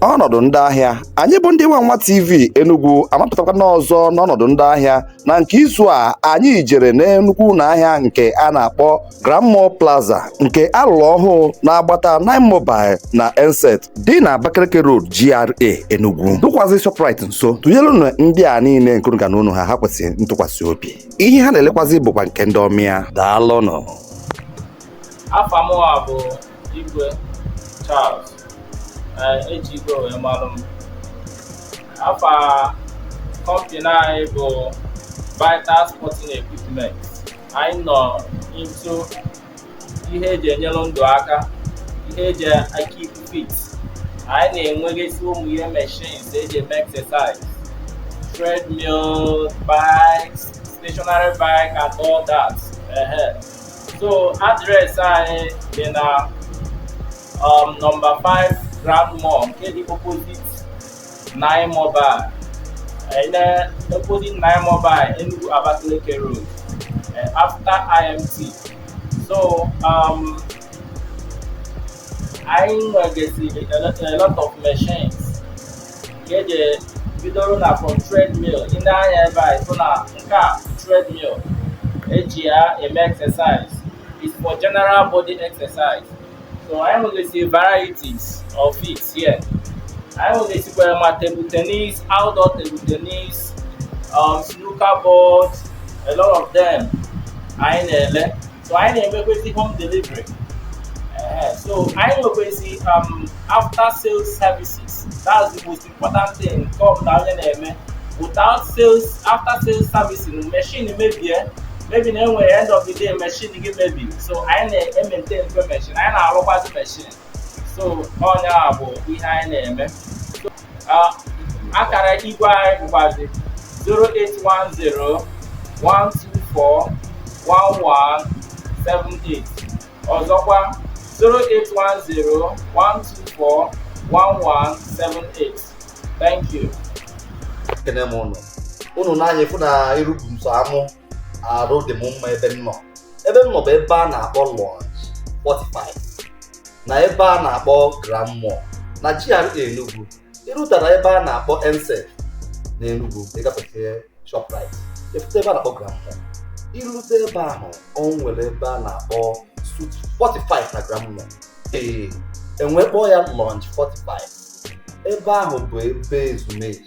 ọnọdụ ndị ahịa. Anyị bụ ndị Wawatv Enugu amapụtakwa n'ọzọ n'ọnọdụ ndị ahịa na nke izu a anyị jere n'Enugu na ahịa nke a na-akpọ Plaza nke alụrụ ọhụụ na-agbata 9 Mobile na Enset dị na Abakiliki Road GRA Enugu dụkwazị Shoprite nso. Tụnyere ndị a niile nke ga n'unu ha kwesịrị ntụkwasị obi. Ihe ha na-elekwazị bụkwa nke ndị ọmịa. Daalụnụ. Afa m bụ Igwe Charles ejigo wee marụ m. Afa kọmpani anyị bụ Vital Sporting Equipment. Anyị nọ into ihe eji enyere ndụ aka, ihe eji keep fit. Anyị na-enwegasị ụmụ ihe machines eji eme exercise, treadmill, bikes, stationary bike and all that. So address anyị dị na number 5 Grand Mall nke dị opposite 9 Mobile. Opposite 9 Mobile, Enugu Abakiliki Road, after IMT. So I get a lot of machines. Get the video from treadmill. In the area, so now treadmill. AGR exercise. It's for general body exercise. So I will see varieties of it here. I will see table tennis, outdoor table tennis, snooker boards, a lot of them. So I need home delivery. So I will see after sales services. That's the most important thing. Come down without sales, after sales services, machine maybe then we end of the day machine give maybe. So I maintain the machine. I know how to machine. So on our behind them. So akara igwe was 0810 124 1178. Ọzọkwa 0810 124 1178. Thank you. Unu na-anya efu na irubu nso amụ arụ dị m mma ebe m nọ. Ebe m nọ bụ ebe a na-akpọ Lunch 45 na ebe a na-akpọ Grand Mall na GRA Enugu. Irutara ebe a na-akpọ Enset na Enugu ịgafete Shoprite, efute ebe a na-akpọ Grand Mall. Irute ebe ahụ o nwere ebe a na-akpọ Suite 45 na Grand Mall. Enwekpọ ya Lunch 45. Ebe ahụ bụ ebe ezumezu.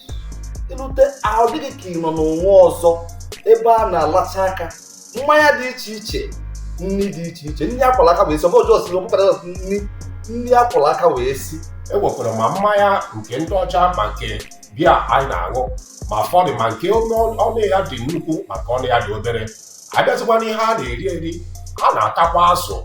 Irute ahụ dịghị ka ị nọ n'ụwa ọzọ ebe a na-alacha aka, mmanya dị iche iche, nri dị iche iche, nri akwara aka wee si ọbụjọ si ọbụkara nri akwara aka wee si. Ewekwara ma mmanya nke ndị ọcha ma nke bịa anyị na-aṅụ ma fọdụ ma nke ọnụ ya dị nnukwu maka ọnụ ya dị obere. Abịazikwa n'ihe a na-eri eri, a na-atakwa azụ,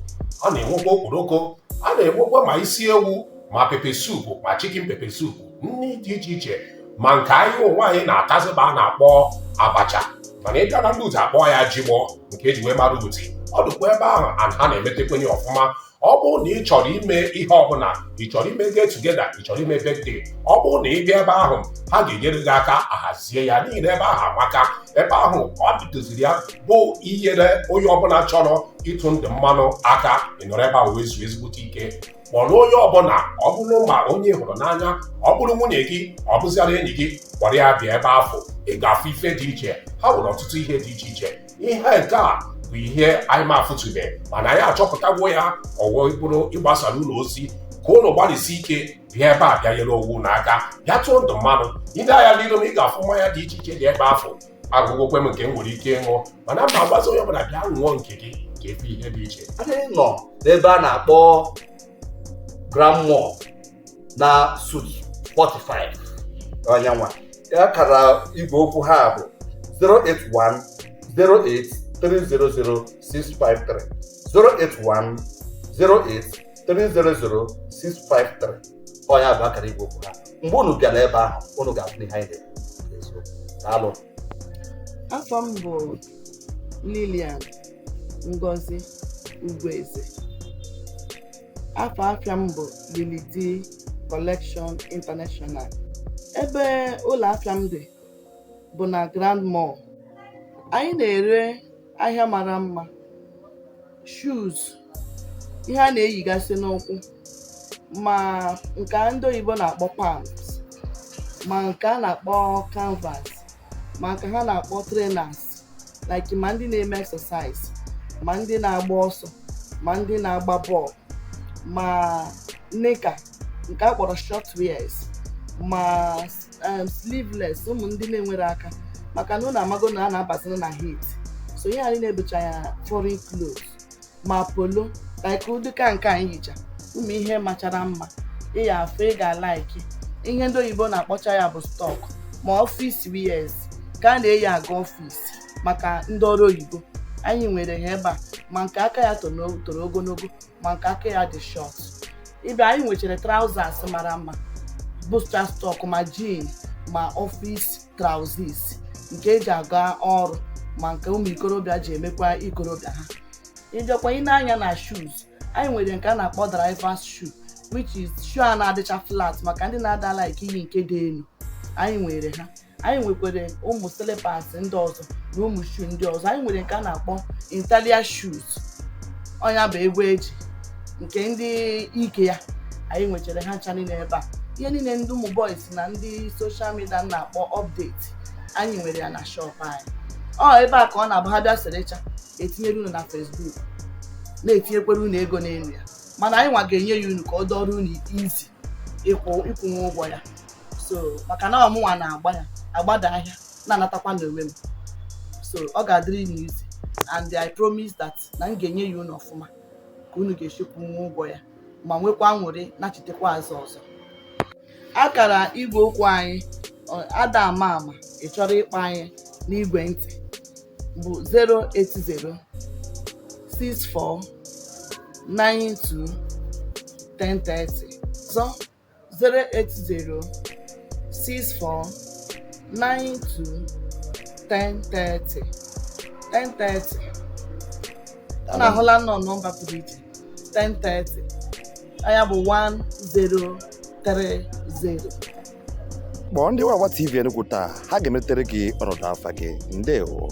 a na-enwekwa okporoko, a na-enwekwa ma isi ewu ma pepe supu ma chicken pepe supu, nri dị iche iche ma nke anyị ụwa anyị na-atazịba a na-akpọ abacha. Mana ịbịa na ndị uzi akpọ ya jigbọ nke eji wee mara uzi. Ọ dịkwa ebe ahụ ha na-emetekwenye ọfụma. Ọ bụrụ na ị chọrọ ime ihe ọbụla, ị chọrọ ime get together, ị chọrọ ime birthday, ọ bụrụ na ị bịa ebe ahụ ha ga-enyere gị aka ahazie ya n'ihi na ebe ahụ amaka. Ebe ahụ ọ bidoziri ya bụ inyere onye ọbụla chọrọ ịtụ ndụ mmanụ aka ịnọrọ ebe ahụ wee zuo ezigbote ike. Kpọrọ onye ọbụla, ọ bụrụ ma onye hụrụ n'anya, ọ bụrụ nwunye gị, ọ bụziara enyi gị, kpọrọ ya bịa ebe ahụ. Ị ga-afụ ife dị iche. Ha nwere ọtụtụ ihe dị iche iche. Ihe nke a bụ ihe anyị ma afụtụbe, mana anyị achọpụtagwo ya ọwụ bụrụ ịgbasara ụlọ ozi ka ụlọ gbalịsi ike bịa ebe a bịa nyere owu n'aka bịa tụọ ndụ mmadụ. Ile anya n'iru m ị ga-afụ mmanya dị iche iche dị ebe ahụ. Agụgokwe m nke m nwere ike ịṅụ, mana ma agbazi onye ọbụla bịa ṅụọ nke gị ka efe ihe dị iche. Anyị nọ n'ebe a na-akpọ Grand Mall na Suite 45 Onyanwa. Akara igwe okwu ha bụ 081 08 300 653 081 08 300 653. Onya bụ akara igwe okwu ha. Mgbe unu bịara ebe ahụ, unu ga-afụ ihe anyị na-eso. Daalụ. Afọ m bụ Lilian Ngozi Ugwueze. Afọ afịa m bụ Lility Collection International. Ebe ụlọ afịa m dị bụ na Grand Mall. Anyị na-ere ahịa mara mma, shoes, ihe a na-eyigasị n'ụkwụ, ma nke ndị oyibo na-akpọ palms, ma nke a na-akpọ canvas, ma nke ha na-akpọ trainers, like ma ndị na-eme exercise, ma ndị na-agba ọsọ, ma ndị na-agba bọọlụ, ma nika nke a kpọrọ short wears, ma sleeveless ụmụ ndị na-enwere aka, maka na unu amago na a na-abazina na heat, so ihe anyị na-ebucha ya foreign clothes, ma polo like ụdịka nke anyị yicha, ụmụ ihe machara mma ịya afọ ị ga-alaiki. Ihe ndị oyibo na-akpọcha ya bụ stock, ma office wears ka a na-eyi aga ọfịs maka ndị ọrụ oyibo. Anyị nwere ha ebe a, ma nke aka ya toro ogologo, ma nke aka ya dị short. Ịbịa anyị nwechara trousers mara mma, bụcha stock, ma jean, ma office trousers nke eji aga ọrụ, ma nke ụmụ ikorobịa ji emekwa ikorobịa ha. Ịjọkwa ị na-anya na shoes, anyị nwere nke a na-akpọ drivers shoe, which is shoe a na-adịcha flat maka ndị na-ada like iyi nke dị elu. Anyị nwere ha. Anyị nwekwara ụmụ slippers ndị ọzọ na ụmụ shoe ndị ọzọ. Anyị nwere nke a na-akpọ Italian shoes, ọnya bụ egwu eji nke ndị ike ya. Anyị nwechara ha ncha niile ebe a. Ihe niile ndị ụmụ boys na ndị social media na-akpọ update, anyị nwere ya na shop anyị. Ebe a ka ọ na-abụ ha bịa serecha etinyere unu na Facebook, na-etinyekwere unu ego n'elu ya, mana anyị nwa ga-enye ya unu ka ọ dọrọ unu izi ịkwụnwe ụgwọ ya. So maka na ọmụnwa na-agba ya agbada ahịa na-anatakwa n'onwe m, so ọ ga-adịrị unu izi, and I promise that na m ga-enye ya unu ọfụma ka unu ga-echekwunwe ụgwọ ya ma nwekwa aṅụrị na-achitekwa azụ ọzọ. Akara igwe okwu anyị ada ama ị chọrọ ịkpọ anyị n'igwe ntị bụ 080 64 92 1030. So 080 64 92 1030 1030. Ọ na-ahụla nnọọ nọmba pụrụ iche 1030. Anya bụ 1030. Kpọọ ndị Wawatv Enugu taa, ha ga-emetere gị ọnọdụ afa gị. Ndewo.